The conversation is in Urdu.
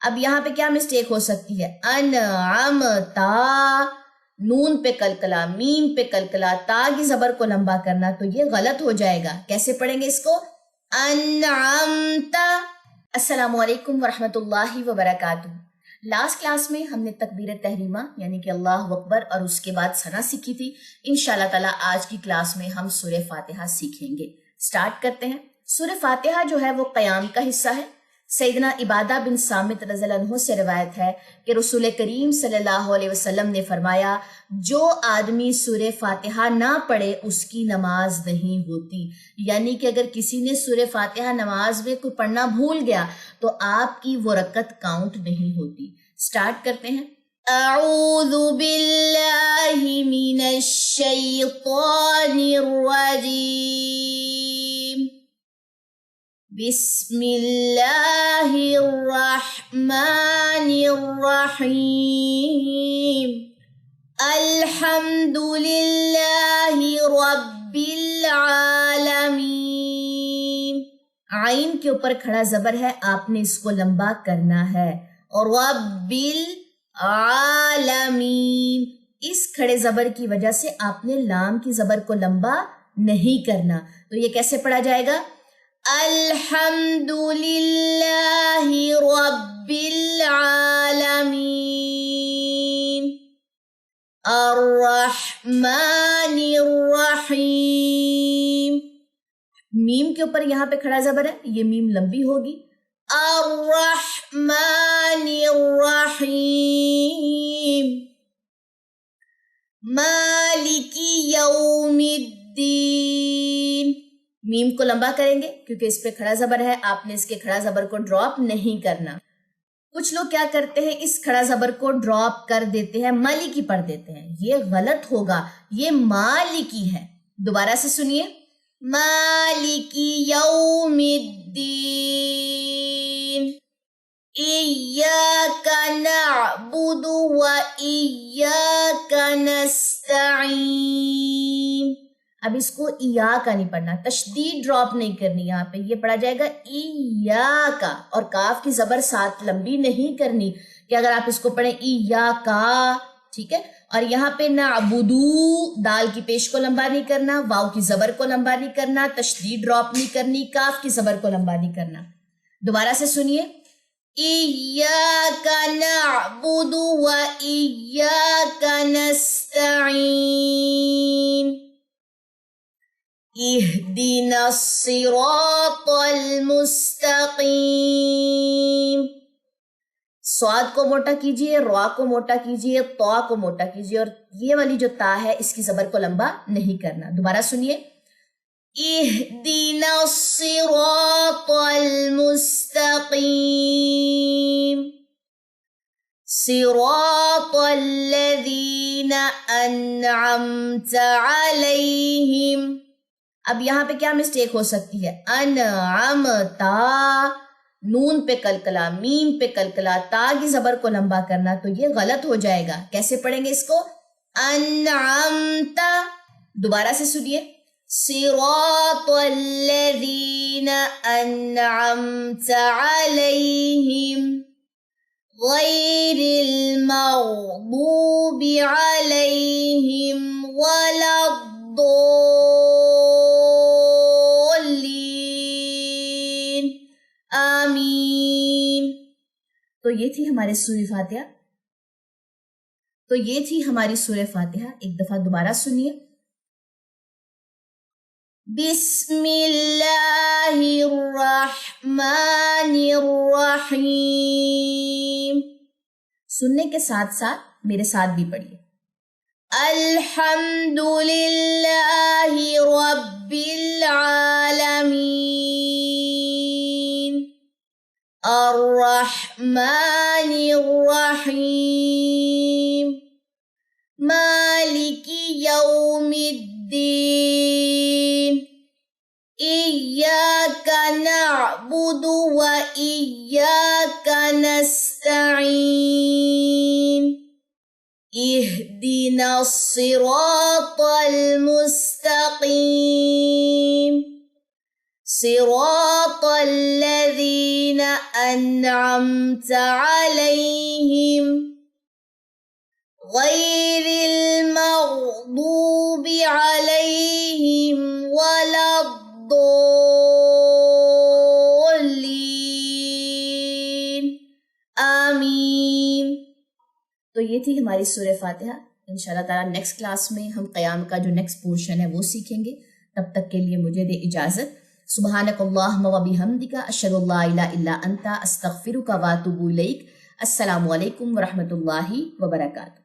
اب یہاں پہ کیا مسٹیک ہو سکتی ہے؟ انعمتا، نون پہ کلکلا، میم پہ کلکلا، تا کی زبر کو لمبا کرنا، تو یہ غلط ہو جائے گا۔ کیسے پڑھیں گے اس کو؟ انعمتا۔ السلام علیکم ورحمۃ اللہ وبرکاتہ۔ لاسٹ کلاس میں ہم نے تکبیر تحریمہ یعنی کہ اللہ اکبر اور اس کے بعد ثنا سیکھی تھی۔ انشاءاللہ تعالی آج کی کلاس میں ہم سورہ فاتحہ سیکھیں گے۔ سٹارٹ کرتے ہیں۔ سورہ فاتحہ جو ہے وہ قیام کا حصہ ہے۔ سیدنا عبادہ بن صامت رضی اللہ عنہ سے روایت ہے کہ رسول کریم صلی اللہ علیہ وسلم نے فرمایا، جو آدمی سورہ فاتحہ نہ پڑھے اس کی نماز نہیں ہوتی۔ یعنی کہ اگر کسی نے سورہ فاتحہ نماز میں کوئی پڑھنا بھول گیا تو آپ کی وہ رکعت کاؤنٹ نہیں ہوتی۔ سٹارٹ کرتے ہیں۔ اعوذ باللہ من الشیطان الرجیم، بسم اللہ الرحمن الرحیم، الحمد للہ رب العالمین۔ عین کے اوپر کھڑا زبر ہے، آپ نے اس کو لمبا کرنا ہے، اور رب العالمین، اس کھڑے زبر کی وجہ سے آپ نے لام کی زبر کو لمبا نہیں کرنا۔ تو یہ کیسے پڑھا جائے گا؟ الحمد للہ رب العالمین، الرحمن الرحیم۔ میم کے اوپر یہاں پہ کھڑا زبر ہے، یہ میم لمبی ہوگی۔ الرحمن الرحیم، مالک یوم الدین۔ میم کو لمبا کریں گے کیونکہ اس پہ کھڑا زبر ہے، آپ نے اس کے کھڑا زبر کو ڈراپ نہیں کرنا۔ کچھ لوگ کیا کرتے ہیں، اس کھڑا زبر کو ڈراپ کر دیتے ہیں، مالکی پڑھ دیتے ہیں، یہ غلط ہوگا، یہ مالکی ہے۔ دوبارہ سے سنیے، مالک یوم الدین، ایاک نعبد و ایاک نستعین۔ اب اس کو ایاکا نہیں پڑھنا، تشدید ڈراپ نہیں کرنی، یہاں پہ یہ پڑھا جائے گا ایاکا، اور کاف کی زبر ساتھ لمبی نہیں کرنی کہ اگر آپ اس کو پڑھیں ایاکا، ٹھیک ہے۔ اور یہاں پہ نعبدو، دال کی پیش کو لمبا نہیں کرنا، واو کی زبر کو لمبا نہیں کرنا، تشدید ڈراپ نہیں کرنی، کاف کی زبر کو لمبا نہیں کرنا۔ دوبارہ سے سنیے، ایاک نعبد و ایاک نستعین، اہدنا الصراط المستقیم۔ صاد کو موٹا کیجئے، را کو موٹا کیجئے، طا کو موٹا کیجئے، اور یہ والی جو تا ہے اس کی زبر کو لمبا نہیں کرنا۔ دوبارہ سنیے، اہدنا الصراط المستقیم، صراط الذین انعمت علیہم۔ اب یہاں پہ کیا مسٹیک ہو سکتی ہے؟ انعمتا، نون پہ کلکلا، میم پہ کلکلا، تا کی زبر کو لمبا کرنا، تو یہ غلط ہو جائے گا۔ کیسے پڑھیں گے اس کو؟ انعمتا۔ دوبارہ سے سنیے، صراط الذین انعمت علیہم غیر المغضوب علیہم ولا الضالین، آمین۔ تو یہ تھی ہمارے سورہ فاتحہ۔ ایک دفعہ دوبارہ سنیے، بسم اللہ الرحمن الرحیم۔ سننے کے ساتھ ساتھ میرے ساتھ بھی پڑھیے، الحمد للہ رب العالمین، الرحمن الرحیم، مالک یوم الدین، ایاک نعبد و ایاک نستعین، اہدنا الصراط المستقیم، صراط الذین انعمت علیہم غیر المغضوب علیہم ولا الضالین آمین۔ تو یہ تھی ہماری سورہ فاتحہ۔ انشاءاللہ تعالیٰ نیکسٹ کلاس میں ہم قیام کا جو نیکسٹ پورشن ہے وہ سیکھیں گے۔ تب تک کے لیے مجھے دے اجازت۔ سبحانک اللہم و بحمدک، اشہد ان لا الہ الا انت، استغفرک و اتوب الیک۔ السلام علیکم ورحمۃ اللہ وبرکاتہ۔